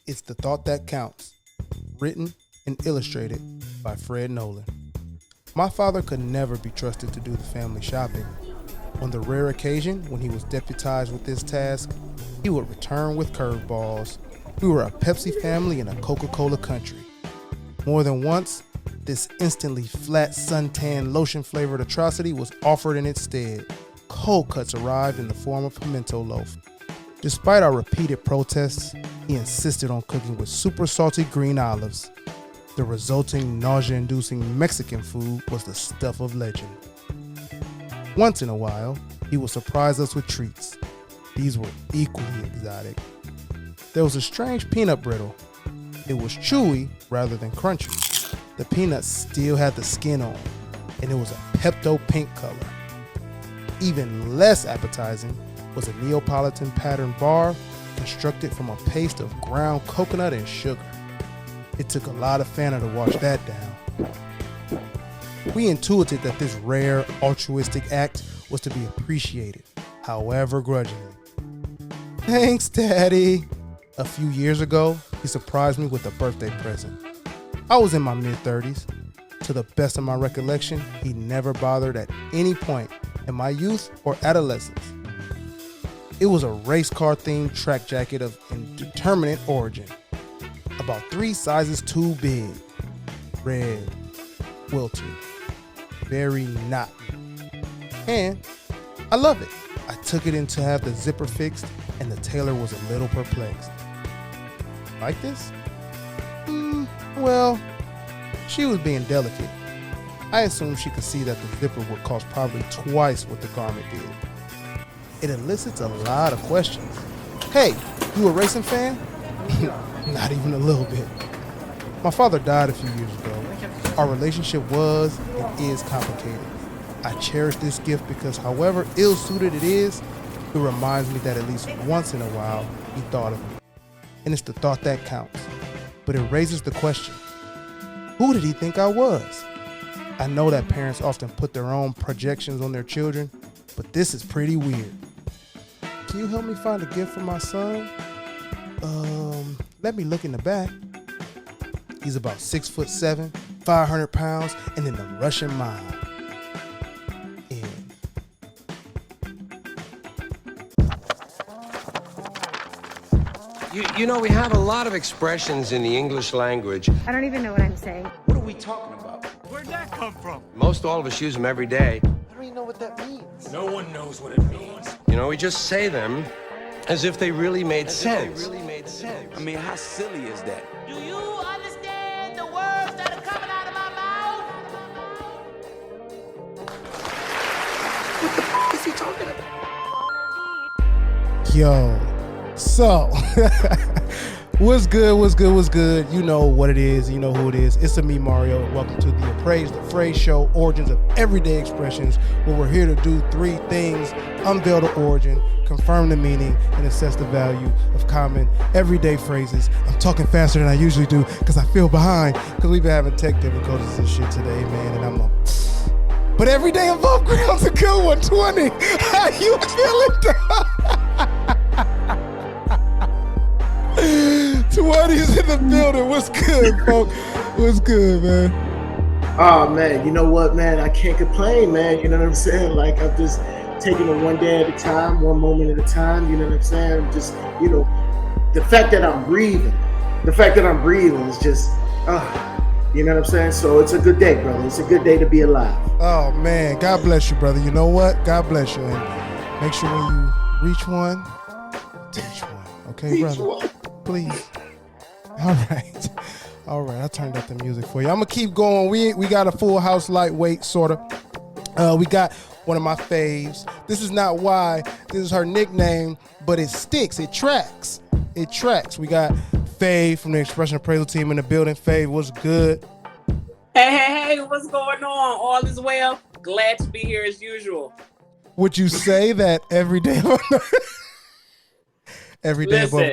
It's The Thought That Counts, written and illustrated by Fred Noland. My father could never be trusted to do the family shopping. On the rare occasion when he was deputized with this task, he would return with curveballs. We were a Pepsi family in a Coca-Cola country. More than once, this instantly flat suntan lotion-flavored atrocity was offered in its stead. Cold cuts arrived in the form of pimento loaf. Despite our repeated protests, he insisted on cooking with super salty green olives. The resulting nausea-inducing Mexican food was the stuff of legend. Once in a while, he would surprise us with treats. These were equally exotic. There was a strange peanut brittle. It was chewy rather than crunchy. The peanuts still had the skin on, and it was a Pepto pink color. Even less appetizing was a Neapolitan pattern bar constructed from a paste of ground coconut and sugar. It took a lot of Fanta to wash that down. We intuited that this rare altruistic act was to be appreciated, however grudgingly. Thanks, Daddy. A few years ago, he surprised me with a birthday present. I was in my mid-30s. To the best of my recollection, he never bothered at any point in my youth or adolescence. It was a race car themed track jacket of indeterminate origin, about 3 sizes too big, red, wilted, very not me. And I love it. I took it in to have the zipper fixed, and the tailor was a little perplexed. Like this? Well, she was being delicate. I assumed she could see that the zipper would cost probably twice what the garment did. It elicits a lot of questions. Hey, you a racing fan? Not even a little bit. My father died a few years ago. Our relationship was and is complicated. I cherish this gift because however ill-suited it is, it reminds me that at least once in a while, he thought of me. And it's the thought that counts. But it raises the question, who did he think I was? I know that parents often put their own projections on their children, but this is pretty weird. Can you help me find a gift for my son? Let me look in the back. He's about 6'7", 500 pounds, and in the Russian mile. You know, we have a lot of expressions in the English language. I don't even know what I'm saying. What are we talking about? Where'd that come from? Most all of us use them every day. I don't even know what that means. No one knows what it means. You know, we just say them as if they really made sense. I mean, how silly is that? Do you understand the words that are coming out of my mouth? What the f*** is he talking about? Yo, so, what's good? You know what it is, you know who it is. It's me, Mario, and welcome to the Appraise, the phrase show, origins of everyday expressions, where we're here to do 3 things: unveil the origin, confirm the meaning, and assess the value of common everyday phrases. I'm talking faster than I usually do because I feel behind because we've been having tech difficulties and shit today, man, and but every day above ground's a good one. 20. How you feeling, dog? 20's in the building. What's good, folks? What's good, man? Oh, man, you know what, man? I can't complain, man. You know what I'm saying? Like, I'm just taking it one day at a time, one moment at a time. You know what I'm saying? I'm just, you know, the fact that I'm breathing is just, you know what I'm saying? So it's a good day, brother. It's a good day to be alive. Oh, man. God bless you, brother. You know what? God bless you. And make sure when you reach one, teach one. Okay, brother? One. Please. All right. I turned up the music for you. I'm going to keep going. We got a full house lightweight, sort of. We got one of my faves. This is not why. This is her nickname, but it sticks. It tracks. We got Fave from the Expression Appraisal Team in the building. Fave, what's good? Hey, what's going on? All is well. Glad to be here as usual. Would you say that every day above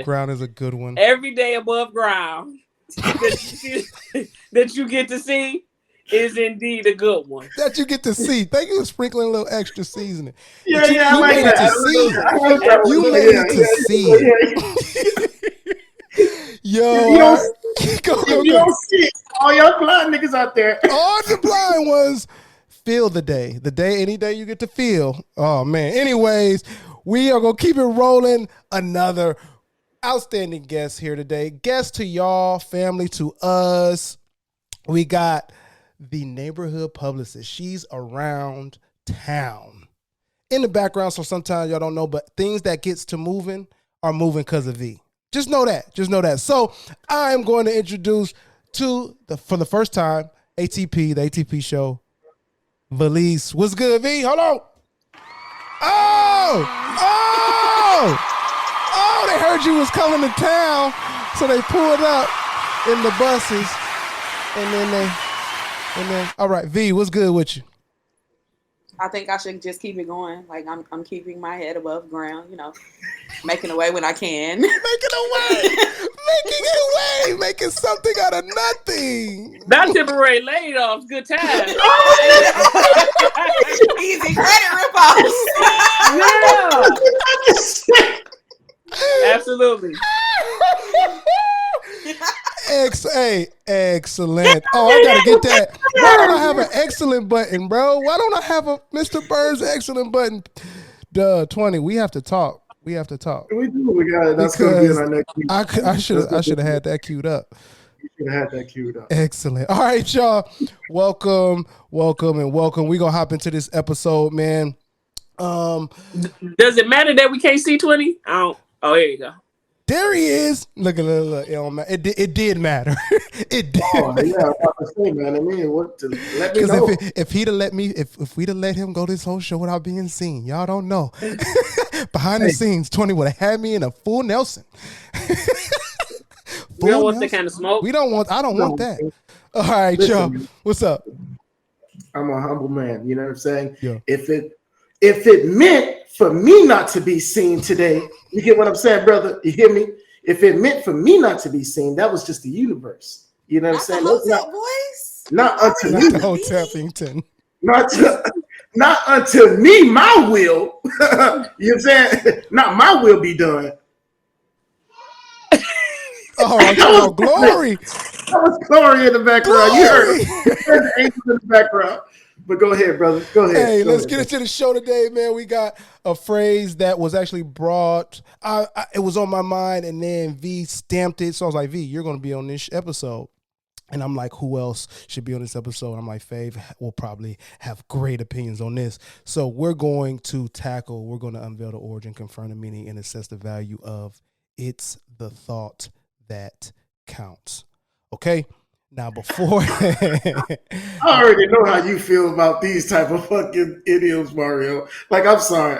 ground is a good one? Every day above ground that you get to see is indeed a good one. That you get to see. Thank you for sprinkling a little extra seasoning. Yeah, I like that. You made it to see. Yo, you don't, go, if you don't see it, all y'all blind niggas out there. all the blind ones feel the day. Any day you get to feel. Oh man. Anyways, we are gonna keep it rolling. Another outstanding guest here today. Guest to y'all, family to us. We got the Neighborhood Publicist. She's around town. In the background, so sometimes y'all don't know, but things that gets to moving are moving because of V. Just know that. So I'm going to introduce for the first time, the ATP show, Valese. What's good, V? Hold on. Oh, they heard you was coming to town, so they pulled up in the buses, and then, all right, V, what's good with you? I think I should just keep it going. Like I'm keeping my head above ground, making a way when I can. Making something out of nothing. Not temporary laid off, good time. Easy credit ripoffs. Yeah. Absolutely. Excellent. Oh, I gotta get that. Why don't I have an excellent button, bro? Why don't I have a Mr. Bird's excellent button? 20. We have to talk. We do. We got it. That's gonna be in our next week. I should have had that queued up. You should have had that queued up. Excellent. All right, y'all. Welcome. We're gonna hop into this episode, man. Does it matter that we can't see 20? I don't. Oh, here you go. There he is. Look. It did matter. It did. Oh yeah, I was about to say, man. I mean, let me know. If we'd have let him go this whole show without being seen, y'all don't know. Behind the scenes, 20 would have had me in a full Nelson. We don't want that kind of smoke. I don't want that. All right, y'all. What's up? I'm a humble man. You know what I'm saying? Yeah. If it meant for me not to be seen today, you get what I'm saying, brother? You hear me? If it meant for me not to be seen, that was just the universe. You know what I'm saying? Not unto me. Hotel Pington. Not unto me, my will. You know what I'm saying? Not my will be done. Oh, glory. That was glory in the background. You heard it. The angels in the background. But go ahead, brother. Go ahead. Hey, let's get into the show today, man. We got a phrase that was actually brought. It was on my mind, and then V stamped it. So I was like, V, you're going to be on this episode. And I'm like, who else should be on this episode? I'm like, Fave will probably have great opinions on this. So we're going to unveil the origin, confirm the meaning, and assess the value of it's the thought that counts. Okay? Now, before I already know how you feel about these type of fucking idioms, Mario. Like, I'm sorry.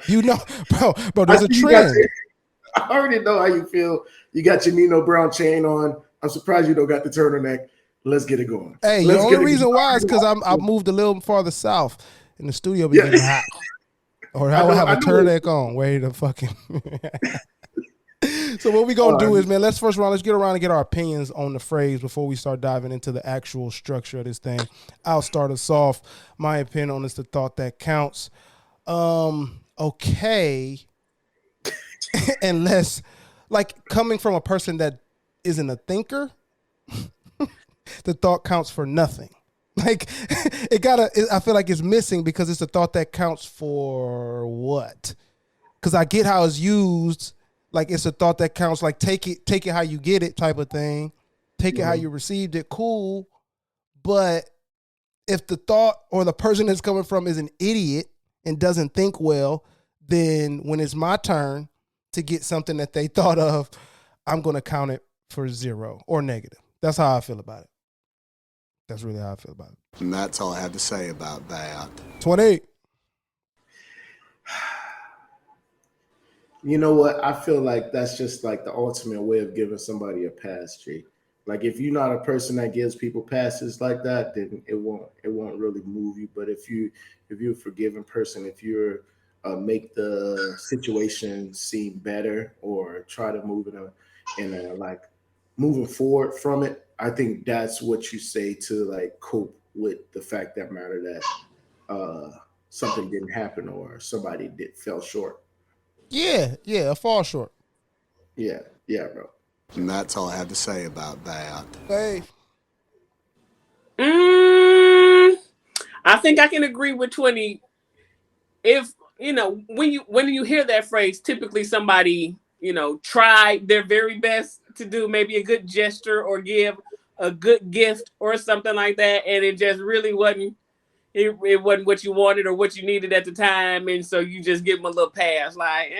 You know, bro, there's a trend. I already know how you feel. You got your Nino Brown chain on. I'm surprised you don't got the turtleneck. Let's get it going. Hey, the only reason why is because I moved a little farther south, and the studio be getting hot. Or I will have a turtleneck on. Ready to fucking. So what we gonna do is, man, let's get around and get our opinions on the phrase before we start diving into the actual structure of this thing. I'll start us off. My opinion on this, the thought that counts. Okay. Unless, like, coming from a person that isn't a thinker, the thought counts for nothing. Like, I feel like it's missing because it's a thought that counts for what? Because I get how it's used. Like, it's a thought that counts, like, take it how you get it type of thing. Take it how you received it, cool. But if the thought or the person that's coming from is an idiot and doesn't think well, then when it's my turn to get something that they thought of, I'm going to count it for 0 or negative. That's how I feel about it. That's really how I feel about it. And that's all I have to say about that. 28. You know what? I feel like that's just like the ultimate way of giving somebody a pass, G. Like, if you're not a person that gives people passes like that, then it won't really move you. But if you're a forgiving person, if you're make the situation seem better or try to move in a like moving forward from it, I think that's what you say to like cope with the fact that matter that something didn't happen or somebody fell short. Yeah, fall short. Yeah, bro. And that's all I have to say about that. Hey, I think I can agree with 20. If when you hear that phrase, typically somebody tried their very best to do maybe a good gesture or give a good gift or something like that, and it just really wasn't. It wasn't what you wanted or what you needed at the time, and so you just give them a little pass, like,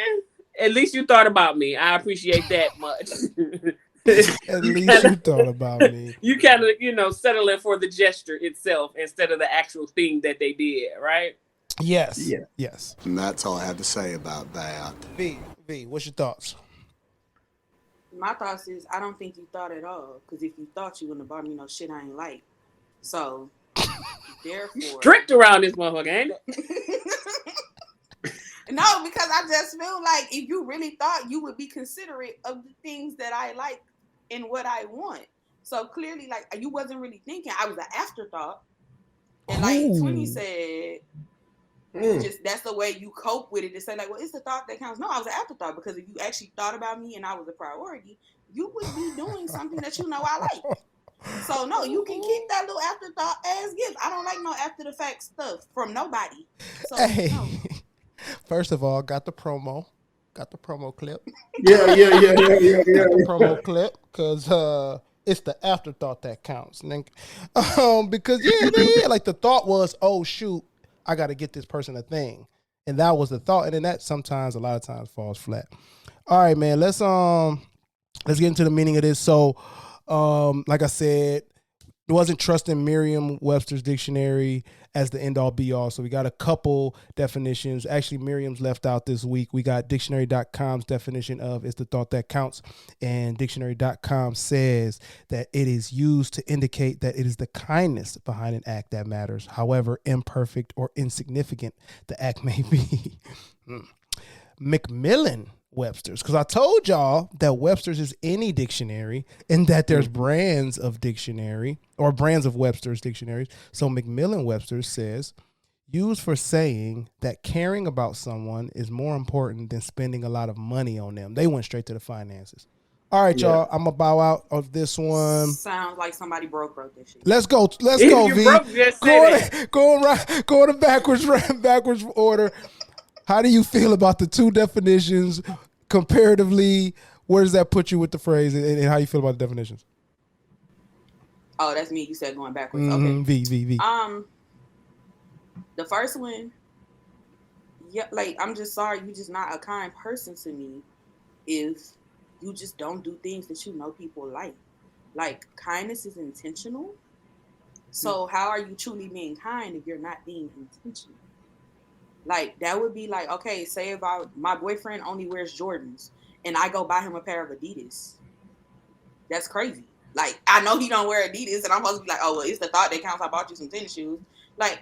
at least you thought about me. I appreciate that much. at least you thought about me. You kind of, settling for the gesture itself instead of the actual thing that they did, right? Yes. Yeah. Yes. And that's all I have to say about that. V, what's your thoughts? My thoughts is I don't think you thought at all. Because if you thought, you wouldn't have bought me no shit I ain't like. So, therefore... Tricked around this motherfucker, ain't it? No, because I just feel like if you really thought, you would be considerate of the things that I like and what I want. So, clearly, like, you wasn't really thinking. I was an afterthought. And like 20 said... Just that's the way you cope with it, to say like, well, it's the thought that counts. No, I was an afterthought, because if you actually thought about me and I was a priority, you would be doing something that I like. So no, you can keep that little afterthought as gift. I don't like no after the fact stuff from nobody. So Hey, no. First of all, got the promo clip. Yeah. Got the promo clip, because it's the afterthought that counts. And then, because like the thought was, oh shoot, I got to get this person a thing. And that was the thought. And then that sometimes, a lot of times, falls flat. All right, man, let's get into the meaning of this. So, like I said, it wasn't trusting Merriam-Webster's dictionary as the end-all be-all. So we got a couple definitions. Actually, Merriam's left out this week. We got dictionary.com's definition of "it's the thought that counts." And dictionary.com says that it is used to indicate that it is the kindness behind an act that matters, however imperfect or insignificant the act may be. Macmillan Websters, because I told y'all that Websters is any dictionary and that there's brands of dictionary or brands of Webster's dictionaries. So Macmillan Websters says, used for saying that caring about someone is more important than spending a lot of money on them. They went straight to the finances. All right, y'all, I'm going to bow out of this one. Sounds like somebody wrote this shit. Let's go, V. Go to backwards order. How do you feel about the two definitions comparatively? Where does that put you with the phrase, and how you feel about the definitions? Oh, that's me. You said going backwards. Mm-hmm. Okay. V. The first one, yeah, like, I'm just sorry, you just not a kind person to me if you just don't do things that you know people like. Like, kindness is intentional. So how are you truly being kind if you're not being intentional? Like, that would be like, okay, say if my boyfriend only wears Jordans and I go buy him a pair of Adidas. That's crazy. Like, I know he don't wear Adidas and I'm supposed to be like, oh, well, it's the thought that counts. I bought you some tennis shoes. Like,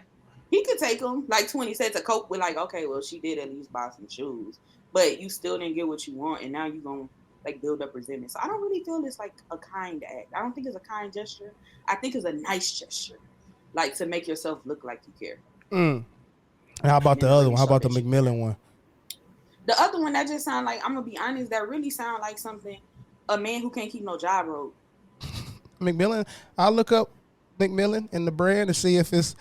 he could take them, like 20 said, to cope with, like, okay, well, she did at least buy some shoes. But you still didn't get what you want, and now you're going to, like, build up resentment. So I don't really feel it's, like, a kind act. I don't think it's a kind gesture. I think it's a nice gesture, like, to make yourself look like you care. How about the other one? How about the Macmillan one? The other one, that just sound like, I'm going to be honest, that really sound like something a man who can't keep no job wrote. Macmillan, I'll look up Macmillan and the brand to see if it's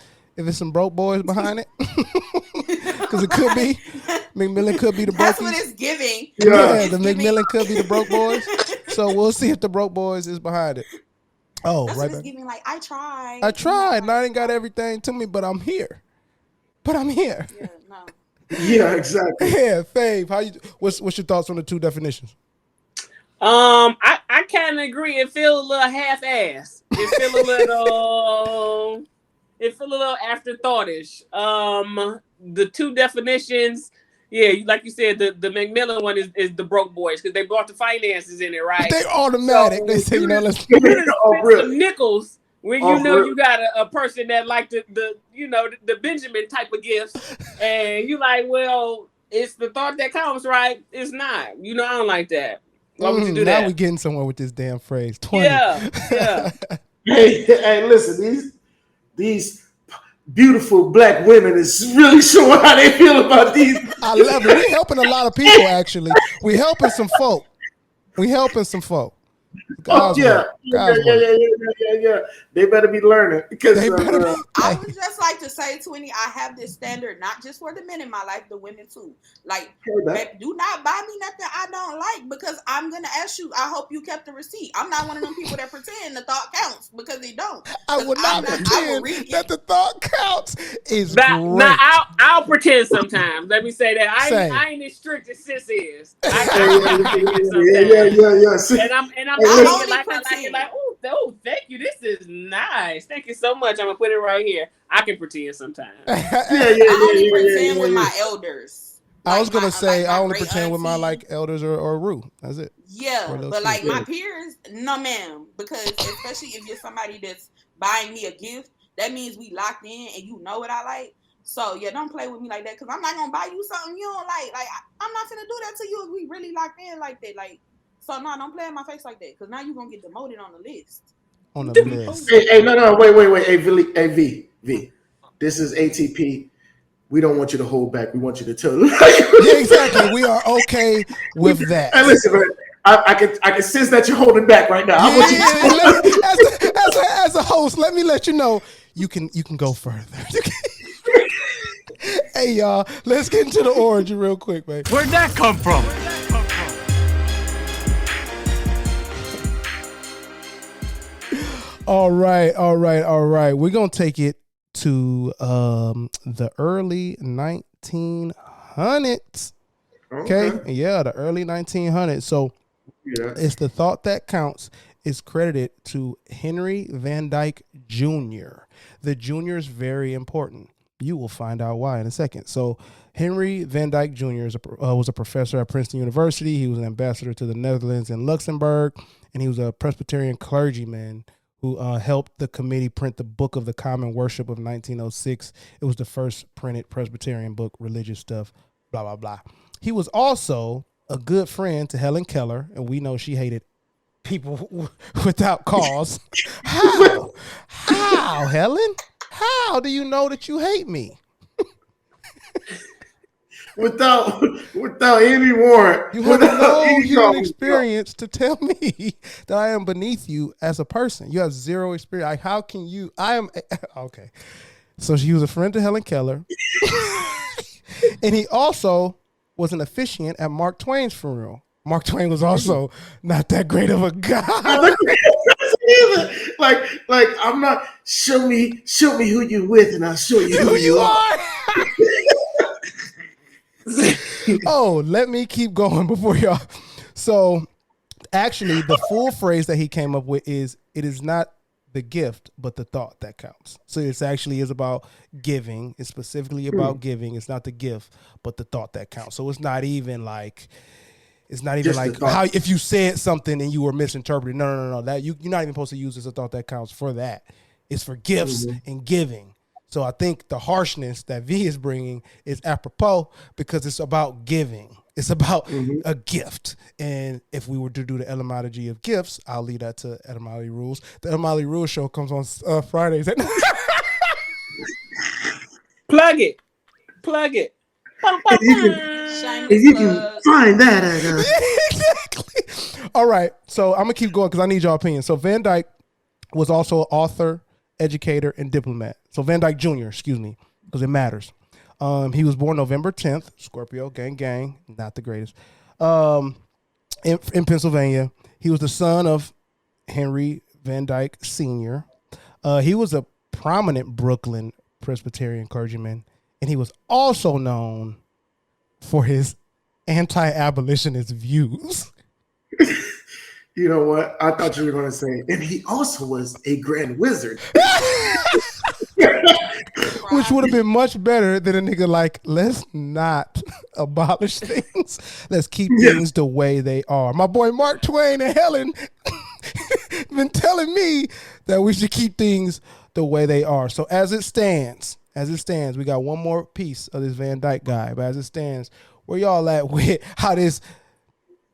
some broke boys behind it. Because it could be. Macmillan could be the broke boys. That's what it's giving. Yeah, the Macmillan could be the broke boys. So we'll see if the broke boys is behind it. Oh, that's right. What it's giving, like, I tried. And I ain't got everything to me, but I'm here. Yeah, no. Yeah, exactly. Yeah, Fave, what's your thoughts on the two definitions? I kind of agree. It feels a little half-assed. It feel a little afterthoughtish. The two definitions, yeah, like you said, the Macmillan one is the broke boys because they brought the finances in it, right? They automatic. So, they say, let's spend some nickels when you got a person that like the Benjamin type of gifts, and you like, well, it's the thought that counts, right? It's not. I don't like that. Why would you do that? Now we getting somewhere with this damn phrase. 20. Yeah. Hey, listen, these beautiful black women is really showing how they feel about these. I love it. We're helping a lot of people, actually. We're helping some folk. God's work. God's work. Yeah. They better be learning because They better be. I would just like to say, 20, I have this standard, not just for the men in my life, the women too. Like, babe, do not buy me nothing I don't like because I'm going to ask you, I hope you kept the receipt. I'm not one of them people that pretend the thought counts because they don't. I would not pretend that the thought counts is Now, great. I'll pretend sometimes. Let me say that. I ain't as strict as sis is. I And I'm only like it, like, oh, thank you. This is nice. Thank you so much. I'm gonna put it right here. I can pretend sometimes. I only pretend with my elders. I was gonna say I only great pretend with my auntie. like elders or Rue. That's it. Yeah, but like my peers, no ma'am. Because especially if you're somebody that's buying me a gift, that means we locked in and you know what I like. So yeah, don't play with me like that because I'm not gonna buy you something you don't like. Like I'm not gonna do that to you if we really locked in like that. Like, so no, don't play in my face like that because now you're gonna get demoted on the list. On the list. Hey, no, wait. Hey, V. This is ATP. We don't want you to hold back. We want you to tell them. Yeah, exactly. We are okay with that. Hey, listen, man. I can sense that you're holding back right now. I want you to as a host, let me let you know you can go further. Hey y'all, let's get into the origin real quick, man. Where'd that come from? All right. We're gonna take it to the early 1900s. Okay. Yeah, the early 1900s. So it's the thought that counts is credited to Henry Van Dyke Jr. The Jr. is very important. You will find out why in a second. So Henry Van Dyke Jr. Was a professor at Princeton University. He was an ambassador to the Netherlands and Luxembourg, and he was a Presbyterian clergyman who helped the committee print the Book of the Common Worship of 1906. It was the first printed Presbyterian book, religious stuff, blah, blah, blah. He was also a good friend to Helen Keller, and we know she hated people without cause. How, Helen? How do you know that you hate me? without any warrant. You have no human experience to tell me that I am beneath you as a person. You have zero experience. Like, how can you? I am okay. So she was a friend to Helen Keller, and he also was an officiant at Mark Twain's funeral. Mark Twain was also not that great of a guy. like I'm not. Show me who you with, and I'll show you who you are. Oh, let me keep going before y'all. So, actually, the full phrase that he came up with is, "It is not the gift, but the thought that counts." So it actually is about giving. It's specifically about giving. It's not the gift, but the thought that counts. So it's not even like. It's not even like how if you said something and you were misinterpreted. No. That you're not even supposed to use as a thought that counts for that. It's for gifts and giving. So I think the harshness that V is bringing is apropos because it's about giving. It's about a gift. And if we were to do the etymology of gifts, I'll leave that to Etymology Rules. The Etymology Rules show comes on Fridays. Plug it. If you can find that at Exactly. All right. So I'm gonna keep going because I need your opinion. So Van Dyke was also an author, educator, and diplomat. So Van Dyke Jr., excuse me, because it matters. He was born November 10th, Scorpio, gang, not the greatest, in Pennsylvania. He was the son of Henry Van Dyke Sr. He was a prominent Brooklyn Presbyterian clergyman, and he was also known for his anti-abolitionist views. You know what? I thought you were going to say, and he also was a grand wizard. Which would have been much better than a nigga like, let's not abolish things. Let's keep things the way they are. My boy Mark Twain and Helen been telling me that we should keep things the way they are. So as it stands, we got one more piece of this Van Dyke guy. But as it stands, where y'all at with how this?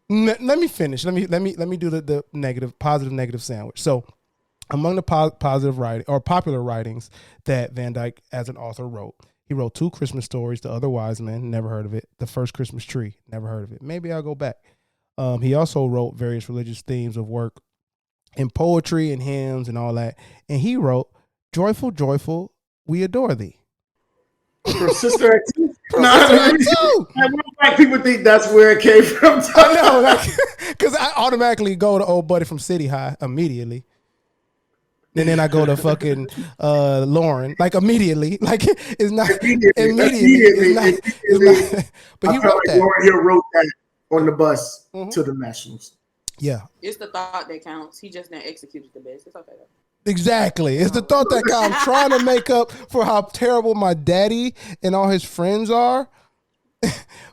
Let me finish. Let me do the negative, positive, negative sandwich. So, among the positive writing or popular writings that Van Dyke as an author wrote, he wrote 2 Christmas stories. The Other Wise Men, never heard of it. The First Christmas Tree, never heard of it. Maybe I'll go back. He also wrote various religious themes of work in poetry and hymns and all that. And he wrote, "Joyful, joyful, we adore thee." From Sister Act 2? From Sister Act 2. Black people think that's where it came from. I know, like, because I automatically go to old buddy from City High immediately. And then I go to fucking Lauren, like immediately. Like, it's not immediately. It's not, but he wrote that. Lauren Hill wrote that on the bus to the Nationals. Yeah. It's the thought that counts. He just didn't execute it the best. It's okay though. Exactly. It's the thought that I'm trying to make up for how terrible my daddy and all his friends are.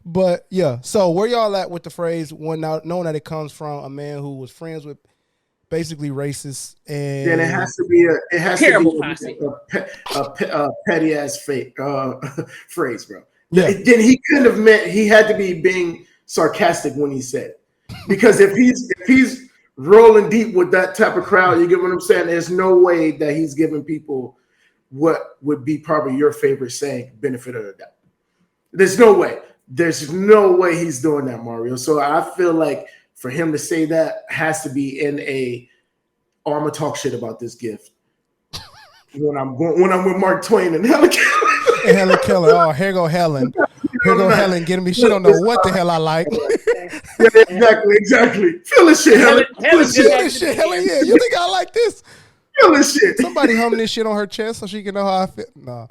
But yeah, so where y'all at with the phrase, knowing that it comes from a man who was friends with basically racist, and then it has to be a petty ass fake phrase, bro. Yeah. Then he couldn't have meant, he had to be being sarcastic when he said it. Because if he's rolling deep with that type of crowd, you get what I'm saying? There's no way that he's giving people what would be probably your favorite saying, benefit of the doubt. There's no way. There's no way he's doing that, Mario. So I feel like for him to say that has to be in a, oh, I'm gonna talk shit about this gift when I'm with Mark Twain and Helen Keller. And Helen Keller. Oh, here go Helen. Here go Helen getting me. She don't know what the hell I like. Yeah, exactly. Feel this shit, Helen. Feel this shit, Helen. Yeah, you think I like this? Feel this shit. Somebody hum this shit on her chest so she can know how I feel. No.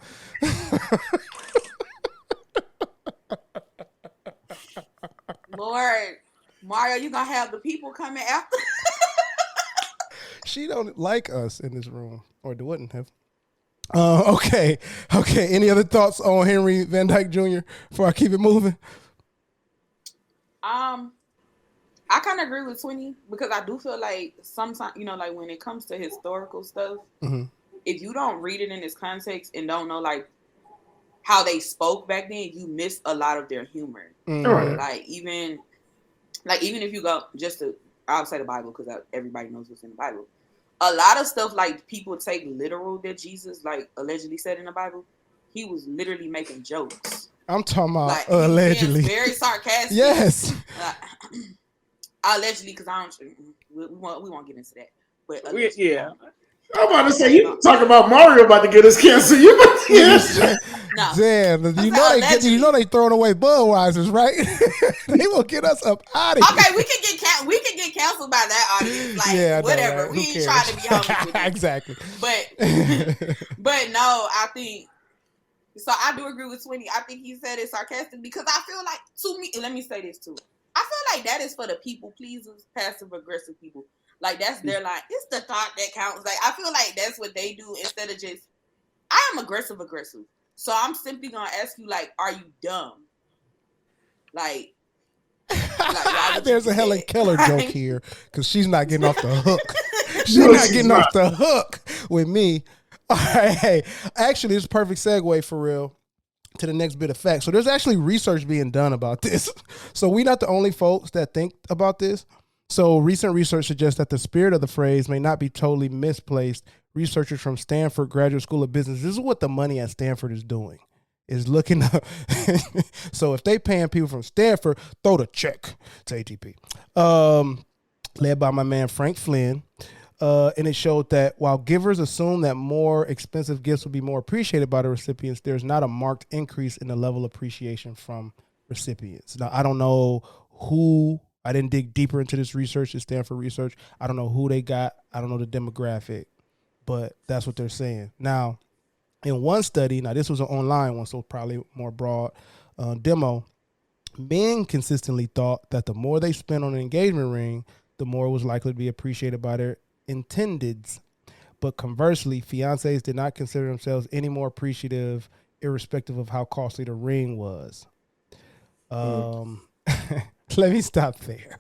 Lord, Mario, you gonna have the people coming after? She don't like us in this room, or wouldn't have. Okay. Any other thoughts on Henry Van Dyke Jr. before I keep it moving? I kind of agree with 20 because I do feel like sometimes, like when it comes to historical stuff, if you don't read it in its context and don't know like how they spoke back then, you miss a lot of their humor. Like even if you go just to outside the Bible, because everybody knows what's in the Bible. A lot of stuff like people take literal that Jesus like allegedly said in the Bible. He was literally making jokes. I'm talking about like, allegedly. Very sarcastic. Yes. Allegedly, because we won't get into that. But yeah. I'm about to say, you talk about Mario about to get us canceled. You about to get us. No. Damn, you know they throwing away Budweisers, right? They will get us up out of here. Okay, we can get canceled by that audience. Like, yeah, whatever. Right? We ain't trying to be homies with them. Exactly. But no, I think so. I do agree with 20. I think he said it sarcastic because I feel like, to me, let me say this too. I feel like that is for the people pleasers, passive aggressive people. Like that's their line. It's the thought that counts. Like I feel like that's what they do instead of just, I am aggressive. So I'm simply gonna ask you, like, are you dumb? Like there's a Helen Keller joke here because she's not getting off the hook. She's not getting off the hook with me. All right, hey, actually, it's a perfect segue for real to the next bit of facts. So there's actually research being done about this. So we're not the only folks that think about this. So recent research suggests that the spirit of the phrase may not be totally misplaced. Researchers from Stanford Graduate School of Business, this is what the money at Stanford is doing, is looking up. So if they paying people from Stanford, throw the check to ATP. Led by my man Frank Flynn. And it showed that while givers assume that more expensive gifts will be more appreciated by the recipients, there's not a marked increase in the level of appreciation from recipients. Now, I don't know who. I didn't dig deeper into this research, this Stanford research. I don't know who they got. I don't know the demographic, but that's what they're saying. Now, in one study, now this was an online one, so probably more broad demo, men consistently thought that the more they spent on an engagement ring, the more it was likely to be appreciated by their intendeds. But conversely, fiancés did not consider themselves any more appreciative, irrespective of how costly the ring was. Let me stop there.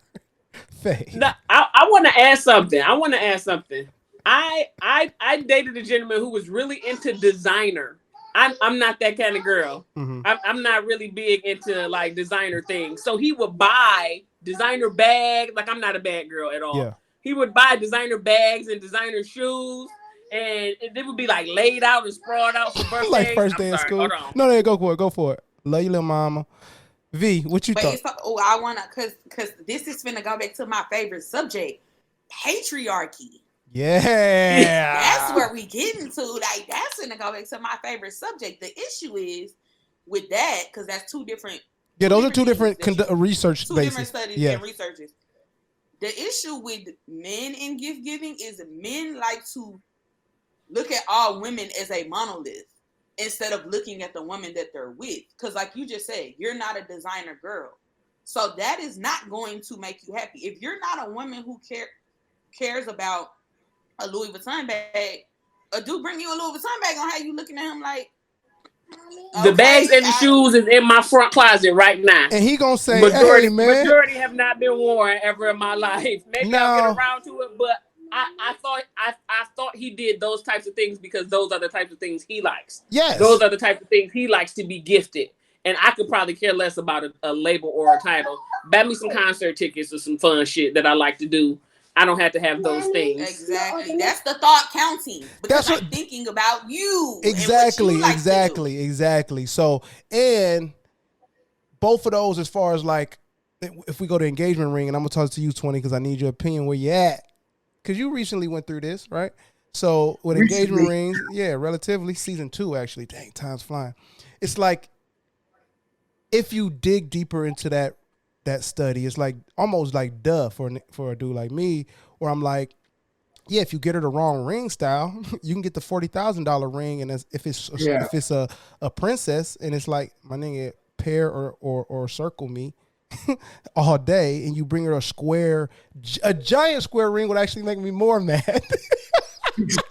No, I want to add something. I dated a gentleman who was really into designer. I'm not that kind of girl. Mm-hmm. I'm not really big into like designer things. So he would buy designer bags. Like I'm not a bad girl at all. Yeah. He would buy designer bags and designer shoes, and it would be like laid out and sprawled out for birthdays. Like first day of school. No, go for it. Love you, little mama. V, what you thought? I wanna, cause this is finna go back to my favorite subject. patriarchy. Yeah. That's where we get into. Like, that's gonna go back to my favorite subject. The issue is with that, because that's two different. Yeah, those are two different Two research bases. different studies and researches. The issue with men in gift giving is men like to look at all women as a monolith instead of looking at the woman that they're with. Because like you just said, you're not a designer girl. So that is not going to make you happy. If you're not a woman who cares about a Louis Vuitton bag, a dude bring you a Louis Vuitton bag on how you looking at him like, the bags and the shoes is in my front closet right now. And he gonna say, majority, hey, man. Majority have not been worn ever in my life. Maybe I'll get around to it, but I thought he did those types of things because those are the types of things he likes. Yes. Those are the types of things he likes to be gifted. And I could probably care less about a label or a title. Buy me some concert tickets or some fun shit that I like to do. I don't have to have those things. Exactly. That's the thought counting. Because I'm thinking about you. Exactly. And what you like Exactly. So, and both of those, as far as like, if we go to engagement ring, and I'm gonna talk to you, 20, because I need your opinion where you at. Because you recently went through this, right? So with engagement rings, relatively season 2, actually. Dang, time's flying. It's like, if you dig deeper into that study, it's like almost like duh for a dude like me, where I'm like, yeah, if you get her the wrong ring style, you can get the $40,000 ring, and if it's a princess, and it's like, my nigga, pair or circle me all day, and you bring her a giant square ring would actually make me more mad. Because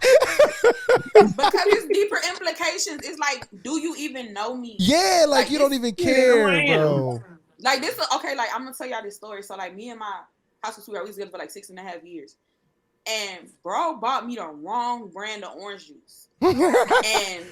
it's deeper implications. It's like, do you even know me? Yeah, like you don't even care, bro. Like this, okay. Like I'm gonna tell y'all this story. So like me and my house sweetheart, we was together for like 6.5 years, and bro bought me the wrong brand of orange juice, and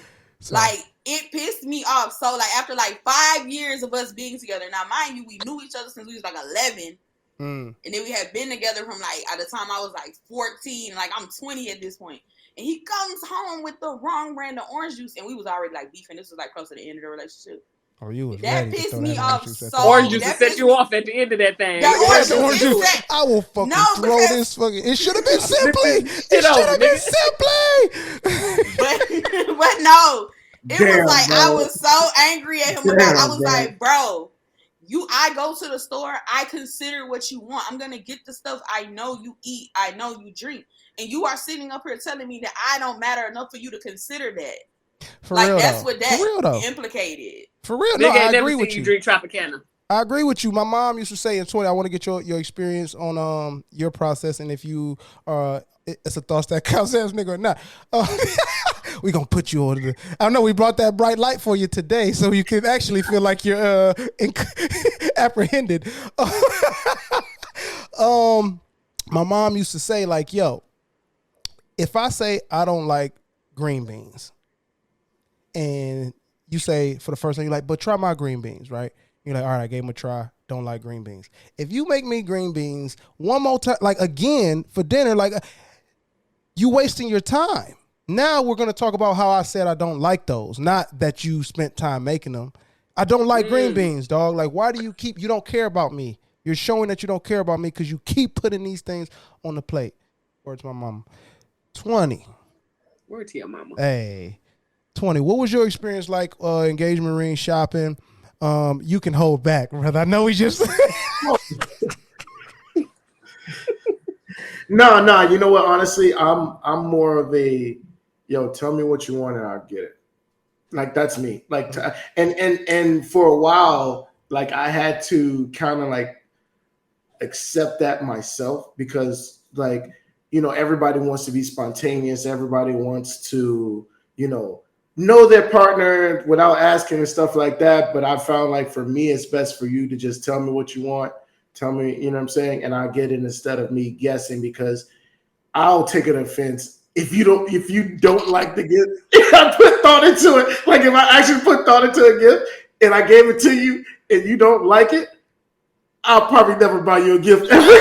like it pissed me off. So like after like 5 years of us being together, now mind you, we knew each other since we was like 11, and then we had been together from like at the time I was like 14, like I'm 20 at this point. And he comes home with the wrong brand of orange juice, and we was already like beefing. This was like close to the end of the relationship. Oh, you was that ready pissed to me off so. Orange juice to set you off at the end of that thing. That orange juice. I will fucking throw this fucking. It should have been simply. It should have been simply. But no, it was like bro. I was so angry at him about. I was like, bro, I go to the store. I consider what you want. I'm gonna get the stuff I know you eat. I know you drink. And you are sitting up here telling me that I don't matter enough for you to consider that. For like real, that's though. what that implicated. For real, no, I agree with you. Drink Tropicana. I agree with you. My mom used to say in 20, I want to get your experience on your process, and if you it's a thought that counts as nigga or not. We gonna put you on the. I know we brought that bright light for you today, so you can actually feel like you're apprehended. My mom used to say like, yo, if I say I don't like green beans, and you say for the first time, you're like, but try my green beans, right? You're like, all right, I gave them a try. Don't like green beans. If you make me green beans one more time, like again for dinner, like you wasting your time. Now we're going to talk about how I said I don't like those, not that you spent time making them. I don't like green beans, dog. Like, why do you don't care about me? You're showing that you don't care about me because you keep putting these things on the plate. Word to my mama. 20. Word to your mama. Hey, 20. What was your experience like engagement ring shopping? You can hold back, brother. I know we just. No. You know what? Honestly, I'm more of a, tell me what you want and I'll get it. Like that's me. Like, and for a while, like I had to kind of like accept that myself because like, everybody wants to be spontaneous. Everybody wants to, know their partner without asking and stuff like that. But I found like for me, it's best for you to just tell me what you want. Tell me, you know what I'm saying? And I'll get it instead of me guessing because I'll take an offense if you don't like the gift. If I put thought into it, like if I actually put thought into a gift and I gave it to you and you don't like it, I'll probably never buy you a gift ever.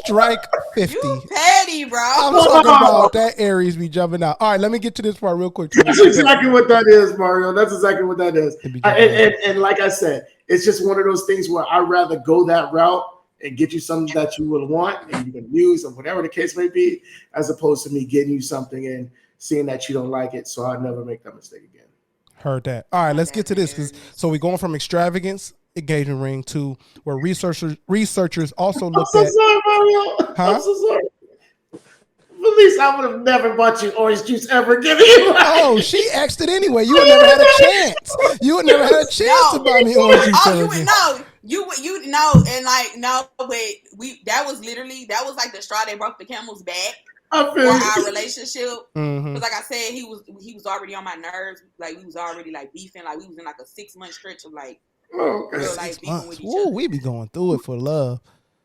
Strike 50. You petty, bro. I'm talking about that Aries be jumping out. All right, let me get to this part real quick. That's exactly what that is, Mario. That's exactly what that is. And like I said, it's just one of those things where I'd rather go that route and get you something that you will want and you can use or whatever the case may be, as opposed to me getting you something and seeing that you don't like it. So I'll never make that mistake again. Heard that. All right, let's get to this. So we're going from extravagance engagement ring to where researchers also looked at. Sorry, Mario. Huh? I'm so sorry. Valese, I would have never bought you orange juice ever given you. Oh, she asked it anyway. You would never had a chance. You would never had a chance to buy me orange juice. Oh, you would know. You know, and like no, but that was like the straw that broke the camel's back for our relationship. Because like I said, he was already on my nerves. Like we was already like beefing. Like we was in like a 6-month stretch of like real life beefing with each other. We be going through it for love.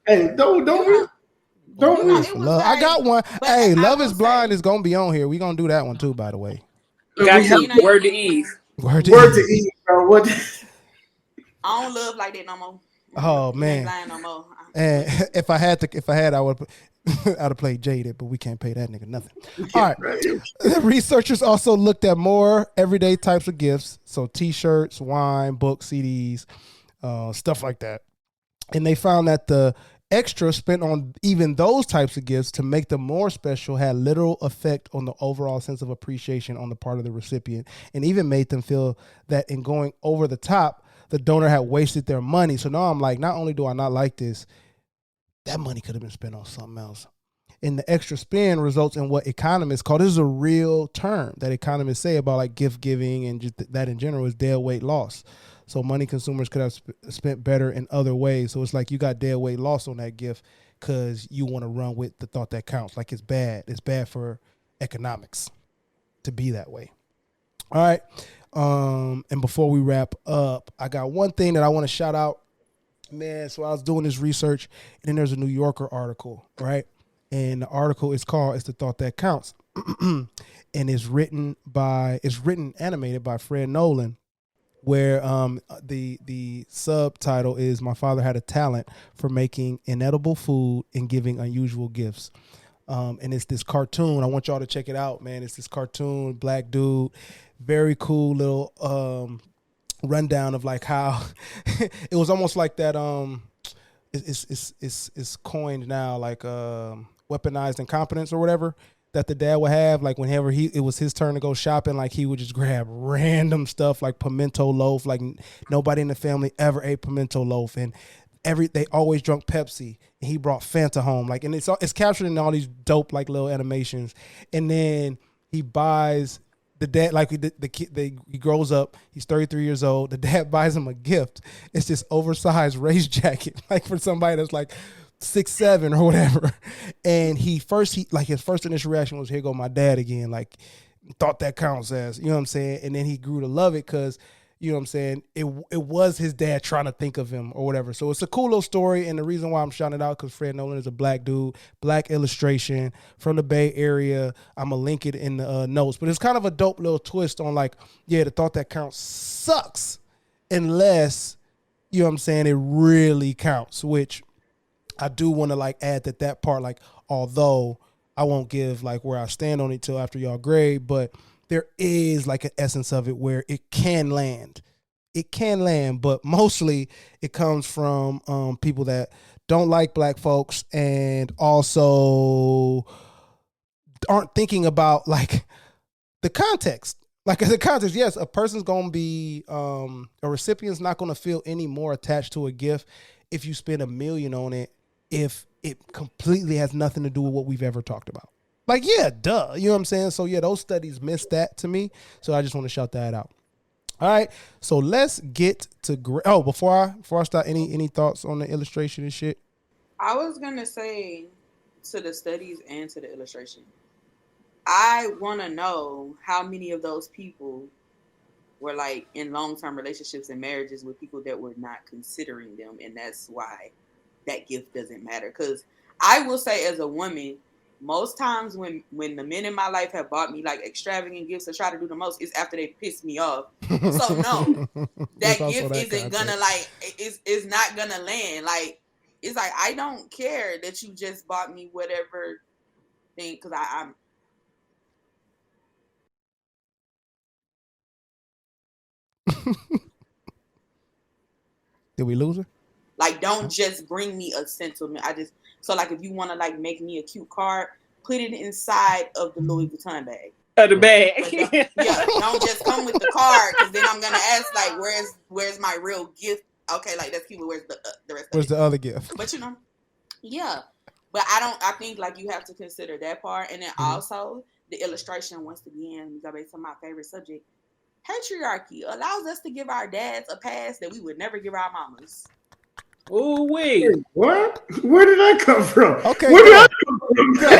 Hey, don't for love. I got one. Hey, Love is Blind is gonna be on here. We gonna do that one too, by the way. Word to Eve. Word to Eve, bro. What? I don't love like that no more. Oh man. No more. And if I had, I would. I'd have played Jaded, but we can't pay that nigga nothing. All right. The researchers also looked at more everyday types of gifts, so T-shirts, wine, books, CDs, stuff like that, and they found that the extra spent on even those types of gifts to make them more special had little effect on the overall sense of appreciation on the part of the recipient, and even made them feel that in going over the top, the donor had wasted their money. So now I'm like, not only do I not like this, that money could have been spent on something else. And the extra spend results in what economists call, this is a real term that economists say about like gift giving and just that in general, is dead weight loss. So money consumers could have spent better in other ways. So it's like you got dead weight loss on that gift because you want to run with the thought that counts. Like it's bad. It's bad for economics to be that way. All right. And before we wrap up, I got one thing that I want to shout out. Man, so I was doing this research, and then there's a New Yorker article, right? And the article is called "It's the Thought That Counts," and it's written animated by Fred Noland, where the subtitle is "My father had a talent for making inedible food and giving unusual gifts." And it's this cartoon. I want y'all to check it out, man. It's this cartoon, black dude, very cool little rundown of like how it was almost like that. It's coined now like weaponized incompetence or whatever that the dad would have. Like whenever it was his turn to go shopping, like he would just grab random stuff like pimento loaf. Like nobody in the family ever ate pimento loaf, and they always drunk Pepsi. And he brought Fanta home. Like, and it's captured in all these dope like little animations. And then he buys. The dad, like the kid, he grows up. He's 33 years old. The dad buys him a gift. It's this oversized race jacket, like for somebody that's like 6'7" or whatever. And his first initial reaction was, "Here go my dad again." Like, thought that counts as, you know what I'm saying. And then he grew to love it because, you know what I'm saying, it was his dad trying to think of him or whatever. So it's a cool little story. And the reason why I'm shouting it out because Fred Noland is a black dude, black illustration from the Bay Area. I'm going to link it in the notes. But it's kind of a dope little twist on like, yeah, the thought that counts sucks unless, you know what I'm saying, it really counts, which I do want to like add that part, like, although I won't give like where I stand on it till after y'all grade, but there is like an essence of it where it can land. It can land, but mostly it comes from people that don't like black folks and also aren't thinking about like the context. Like the context, yes, a person's going to be, a recipient's not going to feel any more attached to a gift if you spend $1 million on it, if it completely has nothing to do with what we've ever talked about. Like, yeah, duh. You know what I'm saying? So, yeah, those studies missed that to me. So, I just want to shout that out. All right. So, let's get to... before I start, any thoughts on the illustration and shit? I was going to say to the studies and to the illustration, I want to know how many of those people were, like, in long-term relationships and marriages with people that were not considering them. And that's why that gift doesn't matter. Because I will say as a woman... most times when the men in my life have bought me like extravagant gifts to try to do the most, is after they piss me off. So no, that gift isn't gonna like, it's not gonna land. Like, it's like, I don't care that you just bought me whatever thing. Cause I'm. Did we lose her? Like, don't just bring me a sentiment. So like, if you want to like make me a cute card, put it inside of the Louis Vuitton bag. The bag. Don't just come with the card, because then I'm gonna ask like, where's my real gift? Okay, like that's cute. Where's the rest? Where's the other gift? But yeah. But I think like you have to consider that part, and then also the illustration. Once again, we go back to my favorite subject. Patriarchy allows us to give our dads a pass that we would never give our mamas. Oh wait, what? Where did that come from? Okay, where did that come from? Because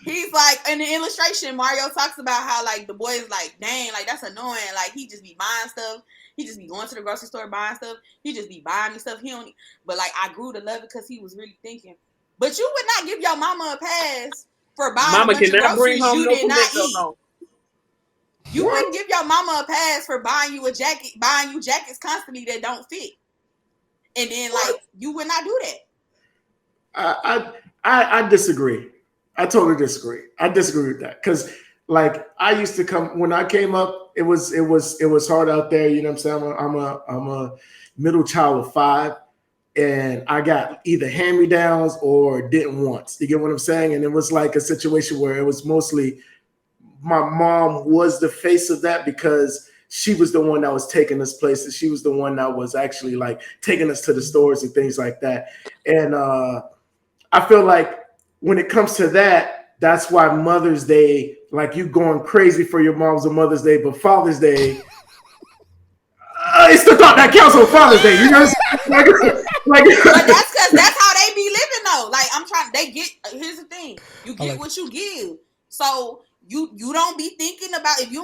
he's like in the illustration, Mario talks about how like the boy is like, dang, like that's annoying. Like he just be buying stuff. He just be going to the grocery store buying stuff. He just be buying me stuff. He don't. But like I grew to love it because he was really thinking. But you would not give your mama a pass for buying mama a bunch of groceries you did not eat. Home. You wouldn't give your mama a pass for buying you jackets constantly that don't fit. And then like you would not do that. I disagree. I totally disagree. I disagree with that. Because like I used to come when I came up, it was hard out there. You know what I'm saying? I'm a middle child of 5. And I got either hand-me-downs or didn't want. You get what I'm saying? And it was like a situation where it was mostly my mom was the face of that because she was the one that was taking us places. She was the one that was actually like taking us to the stores and things like that. And I feel like when it comes to that, that's why Mother's Day, like you going crazy for your moms on Mother's Day, but Father's Day, it's the thought that counts on Father's Day. You know what I'm saying? But that's because that's how they be living though. Like here's the thing. You get what you give. So you don't be thinking about if you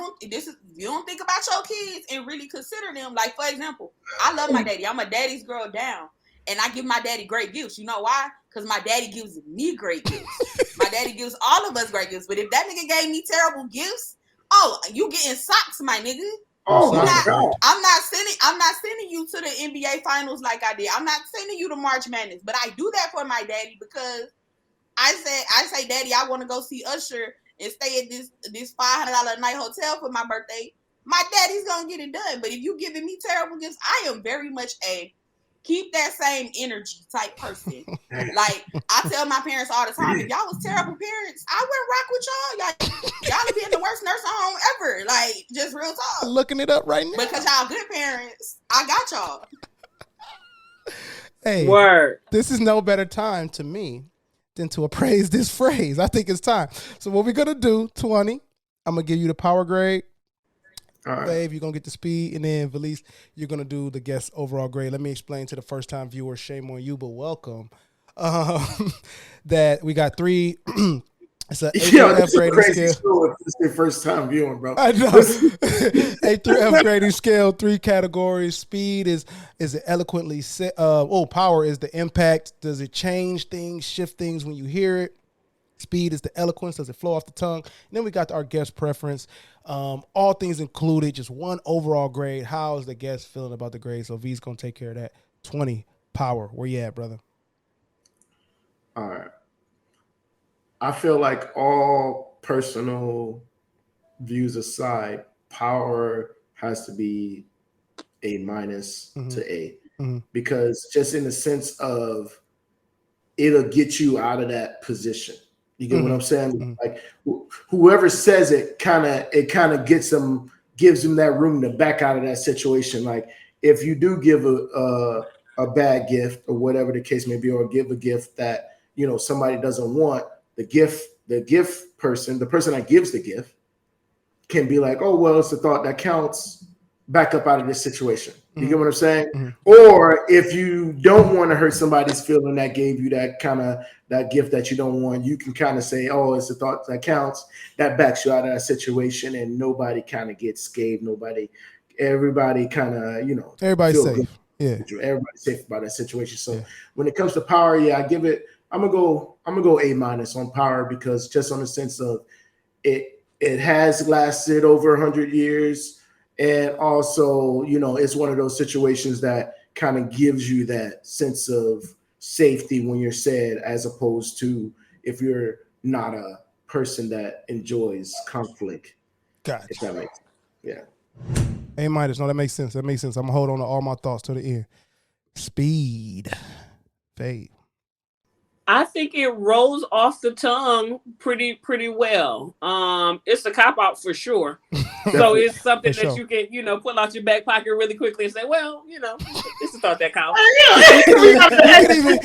don't think about your kids and really consider them. Like for example, I love my daddy. I'm a daddy's girl down. And I give my daddy great gifts. You know why? Because my daddy gives me great gifts. My daddy gives all of us great gifts. But if that nigga gave me terrible gifts, you getting socks, my nigga. I'm not sending you to the NBA finals like I did. I'm not sending you to March Madness, but I do that for my daddy because I say, Daddy, I want to go see Usher and stay at this $500 a night hotel for my birthday. My daddy's gonna get it done. But if you giving me terrible gifts, I am very much a keep that same energy type person. Like I tell my parents all the time, if y'all was terrible parents, I wouldn't rock with y'all. Y'all would be in the worst nursing home ever. Like just real talk. I'm looking it up right now. Because y'all good parents, I got y'all. Hey, word. This is no better time to me than to appraise this phrase. I think it's time. So what we're gonna do, 20, I'm gonna give you the power grade. All right. Fave, you're going to get the speed, and then Valese, you're going to do the guest overall grade. Let me explain to the first-time viewers, shame on you, but welcome, that we got 3. It's an A through F grading scale. It's your first time viewing, bro. I know. A through F grading scale, 3 categories. Speed is it eloquently set? Power is the impact. Does it change things, shift things when you hear it? Speed is the eloquence. Does it flow off the tongue? And then we got our guest preference. All things included, just 1 overall grade. How is the guest feeling about the grade? So V's going to take care of that. 20, power. Where you at, brother? All right. I feel like all personal views aside, power has to be A- to A. Mm-hmm. Because just in the sense of it'll get you out of that position. You get what I'm saying? Mm-hmm. Like whoever says it kind of gives them that room to back out of that situation. Like if you do give a bad gift or whatever the case may be, or give a gift that somebody doesn't want, the gift person, the person that gives the gift, can be like, oh well, it's the thought that counts. Back up out of this situation. You get what I'm saying? Mm-hmm. Or if you don't want to hurt somebody's feeling that gave you that gift that you don't want, you can kind of say, oh, it's the thought that counts. That backs you out of that situation, and nobody kind of gets scathed. Everybody kind of, everybody's safe. Good. Yeah. Everybody's safe about that situation. So when it comes to power, I give it, I'm gonna go A- on power, because just on the sense of it has lasted over 100 years. And also, it's one of those situations that kind of gives you that sense of safety when you're sad, as opposed to if you're not a person that enjoys conflict. Gotcha. If that makes sense. Yeah. A-. No, that makes sense. I'm going to hold on to all my thoughts to the end. Speed. Fave. I think it rolls off the tongue pretty well. It's a cop out for sure. So it's something For that sure. you can, pull out your back pocket really quickly and say, well, it's a thought that counts.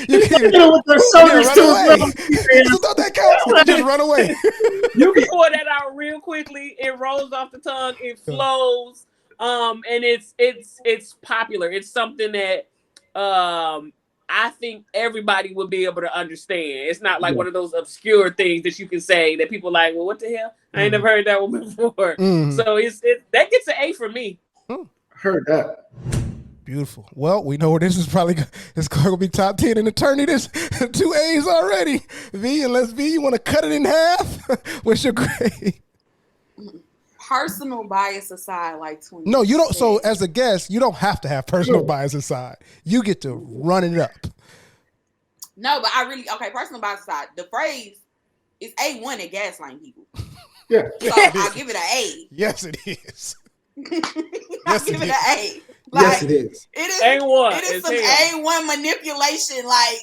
You can even with their run shoulders to away. his It's a thought that counts. You can just run away. You can pour that out real quickly. It rolls off the tongue. It flows. And it's popular. It's something that I think everybody would be able to understand. It's not like one of those obscure things that you can say that people like, well, what the hell? I ain't never heard that one before. So that gets an A for me. Heard that. Beautiful. Well, we know this is probably it's going to be top 10 in attorney. There's 2 A's already. V, unless V, you want to cut it in half? What's your grade? Personal bias aside, like 20. No, you don't. So as a guest, you don't have to have personal bias aside. You get to run it up. No, but personal bias aside, the phrase is A1 at gaslighting people. Yeah. So I'll give it an A. Yes, it is. I'll give it an A. Yes, it is. It is A1. It is some A1 manipulation. Like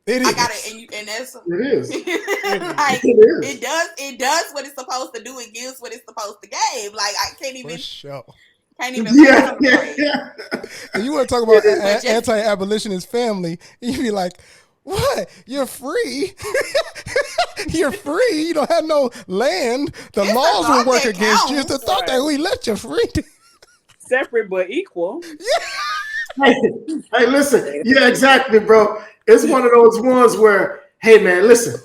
It is. I got it, and that's It is. like It is. it does what it's supposed to do. It gives what it's supposed to give. Like I can't even. For sure. Can't even. Yeah. And you want to talk about anti-abolitionist family, you be like, what? You're free? You're free? You don't have no land. The It's laws the will thought work that against you. It's the counts. thought that we let you free. Separate but equal. Hey, listen. Yeah, exactly, bro. It's one of those ones where, hey, man, listen.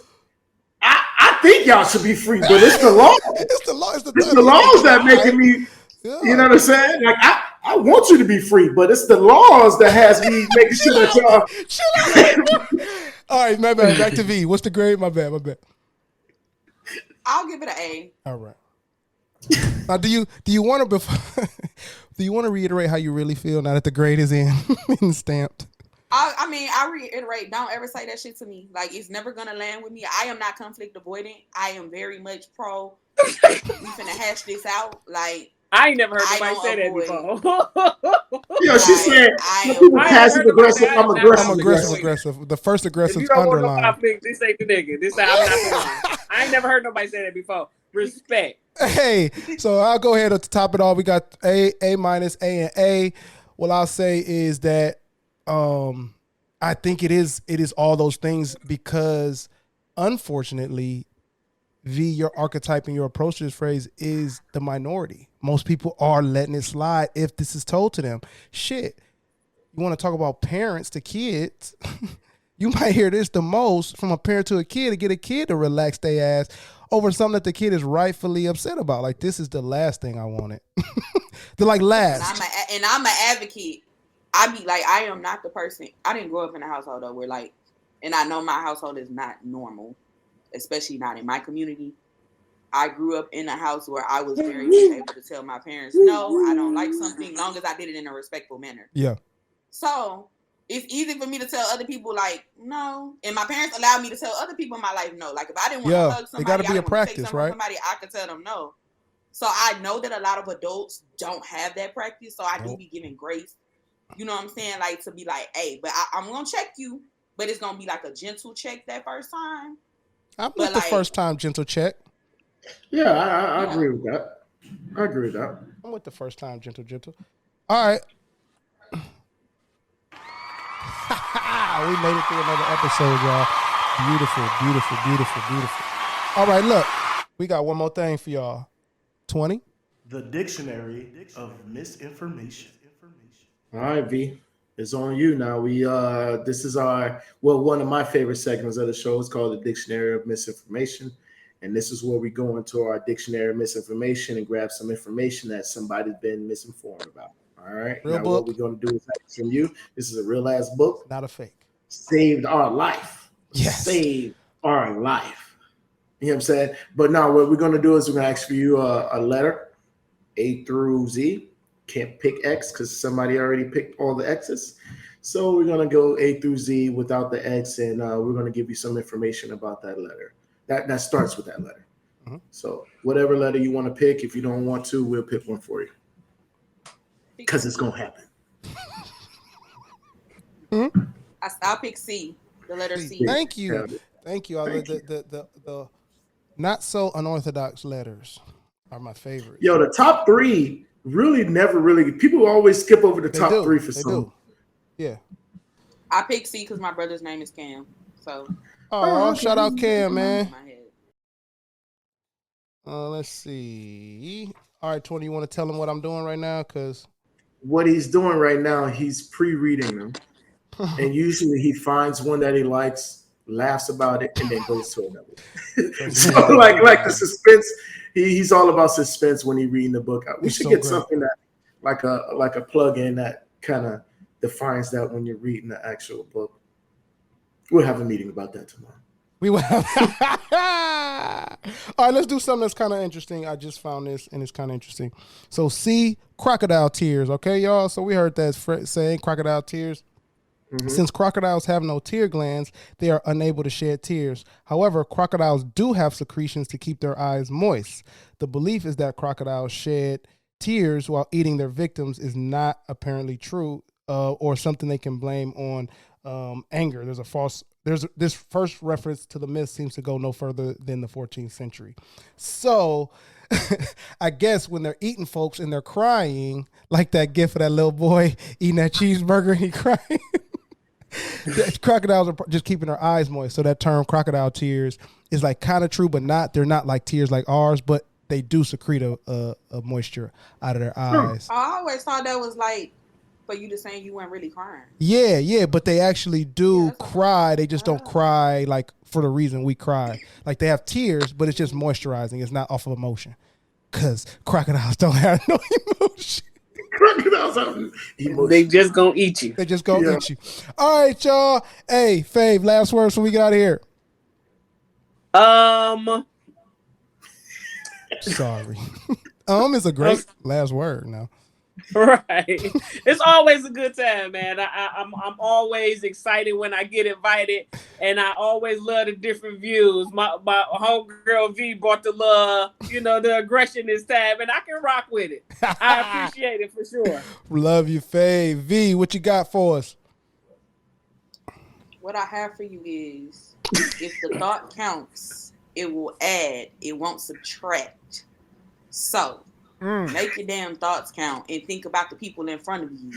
I think y'all should be free, but it's the law. It's the law. It's the laws that making me. Yeah. You know what I'm saying? Like I want you to be free, but it's the laws that has me making sure that y'all. Chill out. All right, my bad. Back to V. What's the grade? My bad. I'll give it an A. All right. Now, do you want to reiterate how you really feel now that the grade is in and stamped? I reiterate, don't ever say that shit to me. Like, it's never gonna land with me. I am not conflict avoidant. I am very much pro. We finna hash this out. Like, I ain't never heard nobody say that before. Yeah, she said people passive aggressive. I'm aggressive. The first aggressive If you don't want no underline. conflict, this ain't the nigga. This I'm not the one. I ain't never heard nobody say that before. Respect. Hey, so I'll go ahead to top it all. We got A minus, A, and A. What I'll say is that I think it is all those things because, unfortunately, V, your archetype and your approach to this phrase is the minority. Most people are letting it slide if this is told to them. Shit, you want to talk about parents to kids? You might hear this the most from a parent to a kid to get a kid to relax their ass over something that the kid is rightfully upset about. Like, this is the last thing I wanted. They're like last. And I'm an advocate. I be like, I am not the person. I didn't grow up in a household though where like, and I know my household is not normal, especially not in my community. I grew up in a house where I was very much able to tell my parents, no, I don't like something, long as I did it in a respectful manner. Yeah. So it's easy for me to tell other people like no, and my parents allowed me to tell other people in my life no. Like if I didn't want to hug somebody, it got to be I a didn't want to take practice, something right? from somebody, I could tell them no. So I know that a lot of adults don't have that practice. So I do be giving grace. You know what I'm saying? Like to be like, hey, but I'm gonna check you, but it's gonna be like a gentle check that first time. I'm with the first time gentle check. Yeah, I agree with that. I'm with the first time gentle. All right. We made it through another episode, y'all. Beautiful. All right, look. We got one more thing for y'all. 20. The Dictionary of Misinformation. All right, V. It's on you now. This is one of my favorite segments of the show. It's called the Dictionary of Misinformation. And this is where we go into our dictionary of misinformation and grab some information that somebody's been misinformed about. All right. Real now, book. what we're going to do is from you. This is a real ass book. Not a fake. Saved our life. Yes. Saved our life. You know what I'm saying? But now what we're going to do is we're going to ask for you a letter, A through Z. Can't pick X because somebody already picked all the X's. So we're going to go A through Z without the X, and we're going to give you some information about that letter. That starts with that letter. Mm-hmm. So whatever letter you want to pick, if you don't want to, we'll pick one for you. Because it's going to happen. I'll pick C. The letter C. Thank you. Thank you. The not so unorthodox letters are my favorite. Yo, the top three people always skip over the top three for some. Yeah. I pick C because my brother's name is Cam. So. Oh, shout out Cam, man. Let's see. All right, 20, you want to tell him what I'm doing right now? Because what he's doing right now, he's pre-reading them. And usually he finds one that he likes, laughs about it, and then goes to another. So like the suspense, he's all about suspense when he's reading the book. We should get something that like a plug-in that kind of defines that when you're reading the actual book. We'll have a meeting about that tomorrow. We will have. All right, let's do something that's kind of interesting. I just found this, and it's kind of interesting. So, C, crocodile tears. Okay, y'all. So we heard that saying, crocodile tears. Mm-hmm. Since crocodiles have no tear glands, they are unable to shed tears. However, crocodiles do have secretions to keep their eyes moist. The belief is that crocodiles shed tears while eating their victims is not apparently true, or something they can blame on anger. There's this first reference to the myth seems to go no further than the 14th century. So I guess when they're eating folks and they're crying, like that gif of that little boy eating that cheeseburger and he crying, crocodiles are just keeping their eyes moist. So that term crocodile tears is like kind of true, but not. They're not like tears like ours, but they do secrete a moisture out of their eyes. I always thought that was like, but you just saying you weren't really crying. Yeah, but they actually do cry. They just don't cry like for the reason we cry. Like they have tears, but it's just moisturizing. It's not off of emotion. Because crocodiles don't have no emotion. Crocodiles have emotion. They just gonna eat you. They just gonna eat you. All right, y'all. Hey, Fave, last words before we get out of here. Sorry. Is a great last word now. Right. It's always a good time, man. I'm always excited when I get invited, and I always love the different views. My homegirl V brought the love, the aggression this time, and I can rock with it. I appreciate it for sure. Love you, Fave. V, what you got for us? What I have for you is, if the thought counts, it will add, it won't subtract. So make your damn thoughts count and think about the people in front of you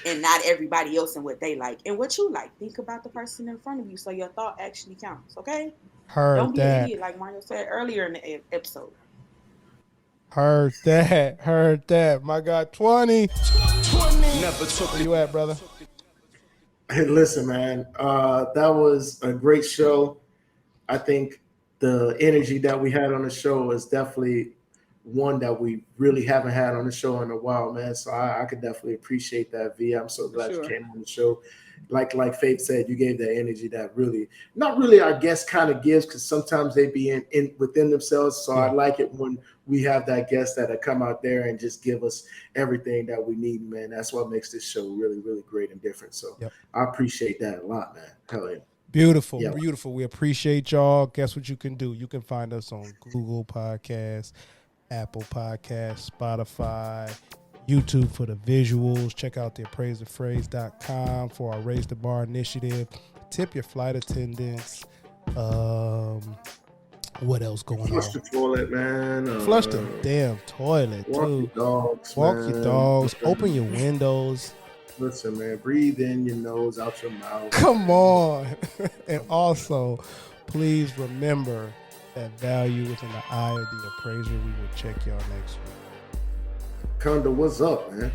and not everybody else and what they like and what you like. Think about the person in front of you so your thought actually counts, okay? Don't be an idiot like Mario said earlier in the episode. Heard that. My God, 20. Where you at, brother? Hey, listen, man. That was a great show. I think the energy that we had on the show is definitely one that we really haven't had on the show in a while, man. So I could definitely appreciate that, V. I'm so glad you came on the show. Like Faith said, you gave that energy that not really our guest kind of gives, because sometimes they be in within themselves. So I like it when we have that guest that come out there and just give us everything that we need, man. That's what makes this show really, really great and different. So I appreciate that a lot, man. Hell yeah. Beautiful. We appreciate y'all. Guess what you can do? You can find us on Google Podcasts, Apple Podcasts, Spotify, YouTube for the visuals. Check out the appraiseappraise.com for our Raise the Bar initiative. Tip your flight attendants. What else going on? Flush the toilet, man. Flush the damn toilet, walk too. Walk your dogs. Open your windows. Listen, man, breathe in your nose, out your mouth. Come on. And also, please remember that value is in the eye of the appraiser. We will check y'all next week. Conda, what's up, man?